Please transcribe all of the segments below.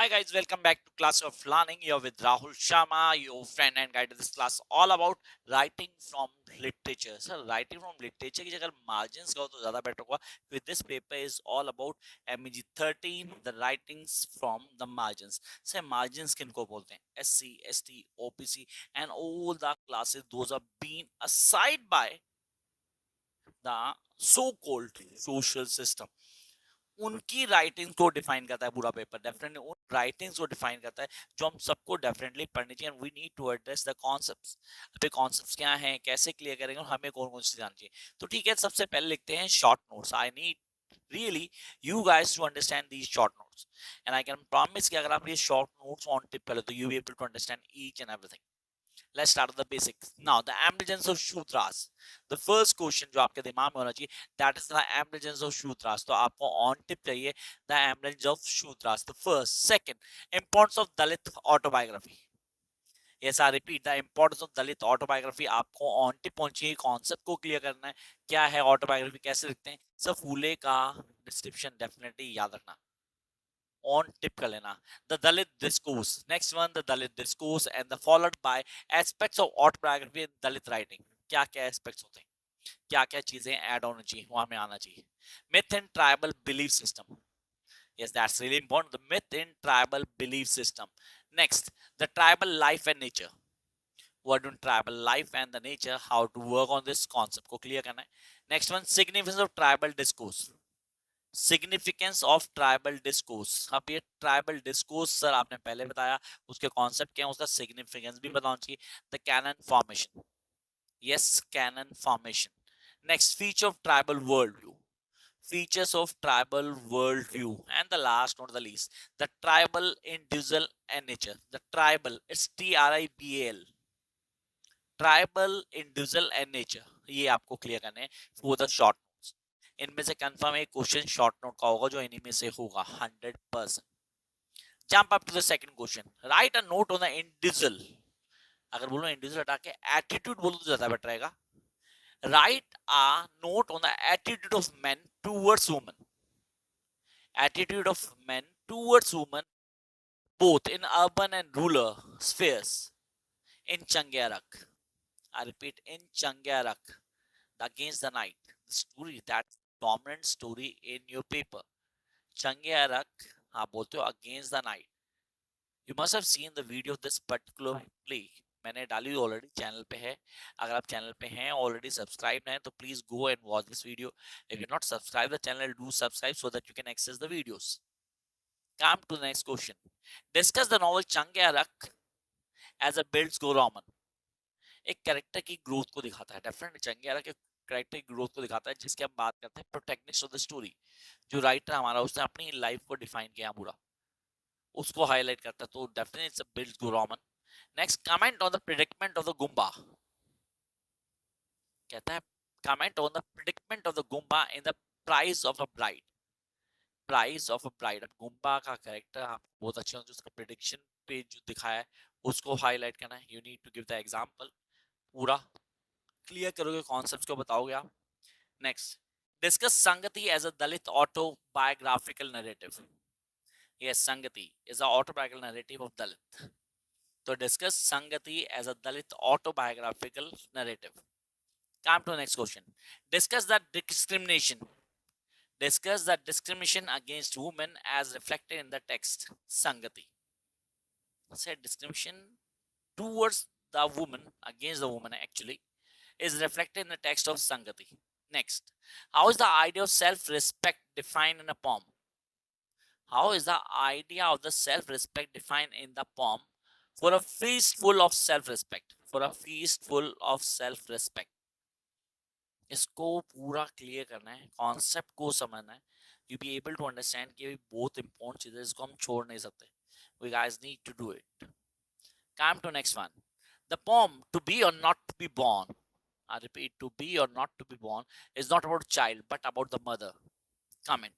Hi guys, welcome back to Class of Learning. You're with Rahul Sharma, your friend and guide. This class all about writing from literature. So writing from literature की अगर margins का हो तो ज़्यादा better होगा. With this paper is all about MEG 13, the writings from the margins. So margins किनको बोलते हैं? SC, ST, OPC and all the classes. Those are being assigned by the so-called social system. उनकी writing को define करता है पूरा paper definitely उन writings को डिफाइन करता है जो हम सबको डेफिनेटली पढ़नी चाहिए and we need to address the concepts अभी कॉन्सेप्ट्स क्या हैं कैसे क्लियर करेंगे और हमें कौन कौन सी जाननी चाहिए तो ठीक है सबसे पहले लिखते हैं short notes I need really you guys to understand these short notes and I can promise कि अगर आप ये short notes on tip कर लो तो you be able to understand each and everything. Let's start with the basics. Now, the emergence of Shudras. The first question जो आपके दिमाग में होना चाहिए, that is the emergence of Shudras. तो आपको on tip चाहिए the emergence of Shudras. The first, second, importance of Dalit autobiography. Yes, I repeat the importance of Dalit autobiography. आपको on tip होनी चाहिए, concept को clear करना है, क्या है autobiography, कैसे लिखते हैं. सब फूले का description definitely याद रखना. On tip कर लेना the Dalit discourse. Next one, the Dalit discourse and the followed by aspects of autobiography in Dalit writing. क्या क्या aspects होते हैं क्या क्या चीजें add होनी चाहिए वहां में आना चाहिए. Myth and tribal belief system. Yes, that's really important. The myth in tribal belief system. Next, the tribal life and nature. What in tribal life and the nature, how to work on this concept को clear करना है. Next one, significance of tribal discourse. Significance of tribal discourse. अब ये tribal discourse sir आपने पहले बताया उसके concept क्या है उसका सिग्निफिकेंस भी बताना चाहिए. The canon formation. Yes canon formation. Next feature of tribal world view. Features of tribal worldview. And the last, not the least, the tribal individual and nature. The tribal, it's TRIBAL. Tribal individual and nature. ये आपको clear करने हैं for the short. इनमें से confirm एक question short note का होगा जो इन्हीं में से होगा 100%. Jump up to the second question. Write a note on the individual. अगर बोलो इंडिविजुअल हटा के एटीट्यूड बोलो तो ज्यादा बेटर रहेगा. Right a note on the attitude of main towards women. Attitude of main towards women both in urban and rural spheres in Changiarak. I repeat, in Changiarak, against the night, the story that dominant story in your paper. Changiarak, हाँ बोलते हो against the night. You must have seen the video of this particular play. मैंने डाली already channel पे है. अगर आप channel पे हैं ऑलरेडी सब्सक्राइब हैं तो please go and watch this video. If you not subscribe the channel do subscribe so that you can access the videos. Come to the next question. Discuss the novel चंग्यारक as a bildungsroman. एक character की growth को दिखाता है. Definitely चंग्यारक एक character की growth को दिखाता है जिसकी हम बात करते हैं प्रोटैगनिस्ट ऑफ द स्टोरी. जो राइटर हमारा उसने अपनी लाइफ को डिफाइन किया पूरा उसको हाईलाइट करता है तो definitely it's a bildungsroman. Next, comment on the predicament of the Gumba. कहता है comment on the predicament of the Gumba in the price of a bride. Price of a bride. अब Gumba का character आप बहुत अच्छे होंगे उसका prediction पे जो दिखाया है उसको हाईलाइट करना है. You need to give the example. पूरा क्लियर करोगे कॉन्सेप्ट्स को बताओगे आप. Next, discuss Sangati as a dalit autobiographical narrative. Yes, Sangati is a autobiographical narrative of dalit. To discuss Sangati as a Dalit autobiographical narrative. Come to the next question. Discuss the discrimination. Discuss the discrimination against women as reflected in the text. Sangati. Said discrimination towards the woman, against the woman actually, is reflected in the text of Sangati. Next. How is the idea of self-respect defined in a poem? How is the idea of the self-respect defined in the poem? For a feast full of self-respect. For a feast full of self-respect. इसको पूरा clear करना है concept को समझना है. You be able to understand कि बहुत important चीज है इसको हम छोड़ नहीं सकते. We guys need to do it. Come to next one. The poem to be or not to be born. I repeat, to be or not to be born is not about child but about the mother. Comment.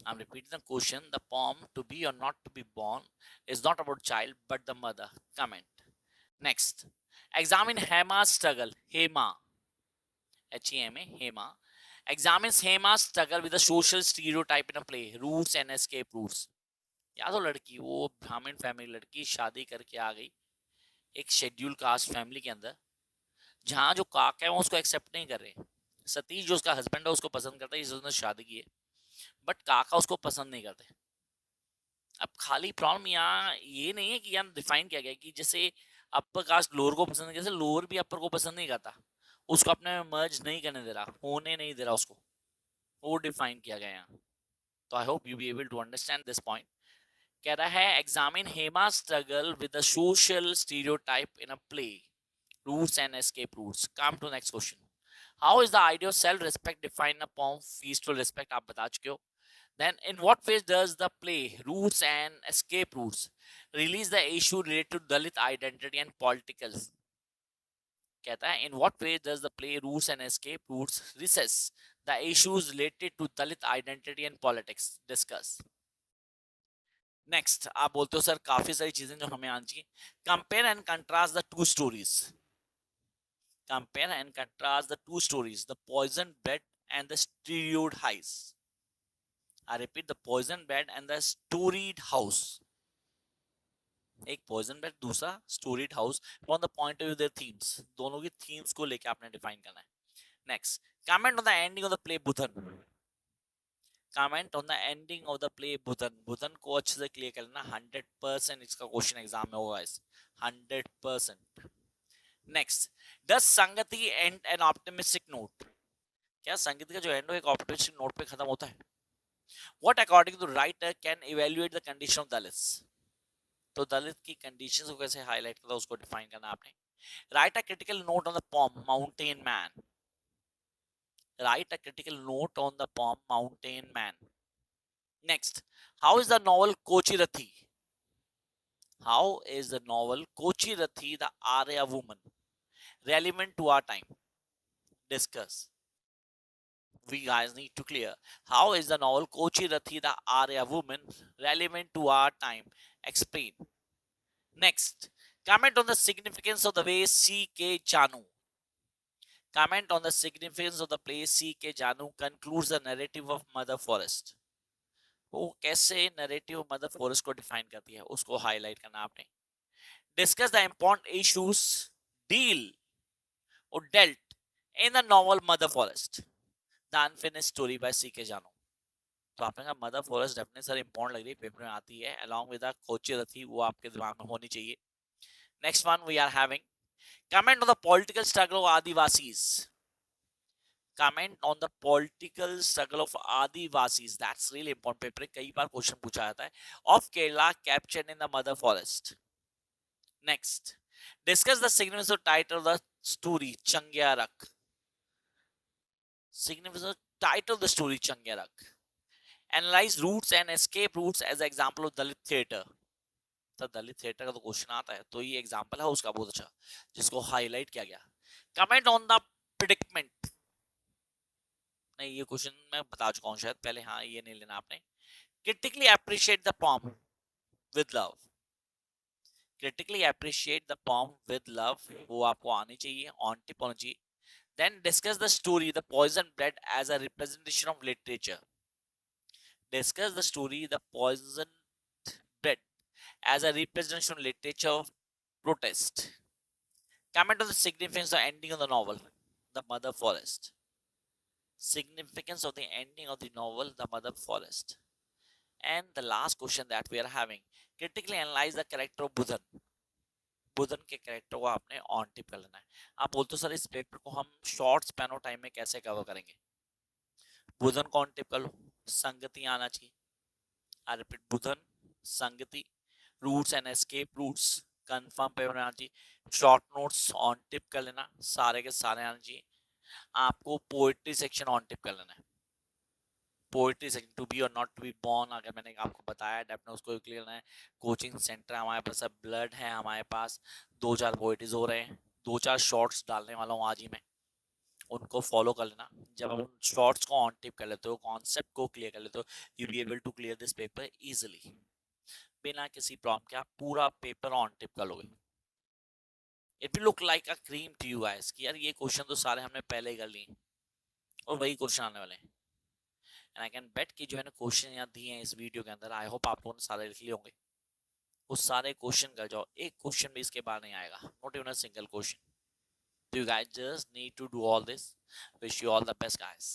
I'm repeating the question. The poem to be or not to be born is not about child but the mother. Comment. Next. Examine Hema's struggle. Hema. Hema. Hema. Examines Hema's struggle with the social stereotype in a play. Roots and escape routes. या तो लड़की वो ब्राह्मण family लड़की शादी करके आ गई एक शेड्यूल कास्ट फैमिली के अंदर, जहाँ जो काका है वो उसको एक्सेप्ट नहीं कर रहे। सतीश जो उसका हस्बैंड है उसको पसंद करता है, जिसने शादी की है, बट काका उसको पसंद नहीं करते। अब खाली प्रॉब्लम यहाँ ये नहीं है कि यहाँ डिफाइन किया गया कि जैसे अपर कास्ट लोअर को पसंद, जैसे लोअर भी अपर को पसंद नहीं करता, उसको अपने में मर्ज नहीं करने दे रहा, होने नहीं दे रहा उसको, वो डिफाइन किया गया यहाँ। तो I hope you be able to understand this point. कह रहा है examine Hema struggle with the social stereotype in a play, routes and escape routes. Come to next question. How is the idea of self respect define a poem fistful respect, आप बता चुके हो। Then, in what ways does the play Roots and Escape Roots release the issue related to Dalit identity and politicals? कहता है in what ways does the play Roots and Escape Roots recess the issues related to Dalit identity and politics? Discuss. Next, आप बोलते हो sir काफी सारी चीजें जो हमें आनी चाहिए। Compare and contrast the two stories. Compare and contrast the two stories, the poison bed and the stereoed highs. I repeat, the poison bed and the storied house. एक पॉइजन बेड, दूसरा storied house, from the point of view their themes, दोनों की themes को लेके आपने define करना है। Next, comment on the ending of the play Budhan. Comment on the ending of the play Budhan. Budhan को अच्छे से क्लियर करना, 100% इसका क्वेश्चन एग्जाम में होगा इस 100%। नेक्स्ट, डज संगति एंड एन ऑप्टिमिस्टिक नोट। क्या संगति का जो एंड हो एक ऑप्टिमिस्टिक नोट पे खत्म होता है? What according to writer can evaluate the condition of Dalits. तो दलित की कंडीशंस को कैसे हाईलाइट करता है उसको डिफाइन करना आपने। Write a critical note on the poem mountain man. Write a critical note on the poem mountain man. Next, how is the novel Kocharethi. How is the novel Kocharethi the Araya woman relevant to our time? Discuss. We guys need to clear. How is the novel Kochi Rathi the Arya woman relevant to our time? Explain. Next, comment on the significance of the way C.K. Janu. Comment on the significance of the play C.K. Janu concludes the narrative of Mother Forest. वो कैसे narrative Mother Forest को define करती है उसको highlight करना आपने। Discuss the important issues deal or dealt in the novel Mother Forest, the unfinished story by C.K. Janu. तो आपने कहा mother forest definitely sir important लग रही है, पेपर में आती है along with the कोची रथी, वो आपके दिमाग में होनी चाहिए। Next one we are having comment on the political struggle of Adivasis. Comment on the political struggle of Adivasis. That's really important. Paper में कई बार क्वेश्चन पूछा जाता है। Of Kerala captured in the mother forest. Next, discuss the significance of title of the story Changyarak. Significance of title of the story Changyarak. Analyze roots and escape routes as an example of Dalit theatre. तो दलित theatre का तो question आता है, तो ये example है उसका बहुत अच्छा जिसको हाईलाइट किया गया। Comment on the predicament. नहीं, ये क्वेश्चन मैं बता चुका हूं शायद पहले, हाँ ये नहीं लेना आपने। Critically appreciate the poem with love. Critically appreciate the poem with love, वो आपको आनी चाहिए, ऑन टिप होनी चाहिए। Then discuss the story the poison bread as a representation of literature. Discuss the story the poison bread as a representation of literature of protest. Comment on the significance of the ending of the novel, The Mother Forest. Significance of the ending of the novel, The Mother Forest. And the last question that we are having, critically analyze the character of Budhan. Budhan के character को आपने on tip कर लेना है। आप बोलते हो sir इस पेपर को हम शॉर्ट स्पैन ऑफ टाइम में कैसे कवर करेंगे? बुधन को ऑन टिप कर लो, संगति आना चाहिए। आई repeat, Budhan, Sangati, roots and escape roots confirm paper में आना चाहिए। शॉर्ट नोट्स ऑन टिप कर लेना, सारे के सारे आना चाहिए। आपको पोएट्री सेक्शन ऑन टिप कर लेना है। Poetry section, to be or not to be born, अगर मैंने आपको बताया डेफिनेटली उसको क्लियर करना है। कोचिंग सेंटर हमारे पास है, ब्लड है हमारे पास, 2-4 पोएट्रीज हो रहे हैं, 2-4 शॉर्ट्स डालने वाला हूँ आज ही मैं, उनको फॉलो कर लेना। जब हम शॉर्ट्स को ऑन टिप कर लेते हो, कॉन्सेप्ट को क्लियर कर लेते हो, you be able to clear this paper easily, बिना किसी प्रॉब्लम के आप पूरा पेपर ऑन टिप कर लोगे। It will look like a cream to you guys कि यार ये क्वेश्चन तो सारे हमने पहले ही कर लिए और वही क्वेश्चन आने वाले हैं। एंड आई कैन बेट कि जो मैंने क्वेश्चन यहाँ दिए हैं इस वीडियो के अंदर, आई होप आप लोगों ने सारे लिख लिए होंगे। उस सारे क्वेश्चन कर जाओ, एक क्वेश्चन भी इसके बाहर नहीं आएगा, not even a single question. So you guys just need to do all this. Wish you all the best, guys.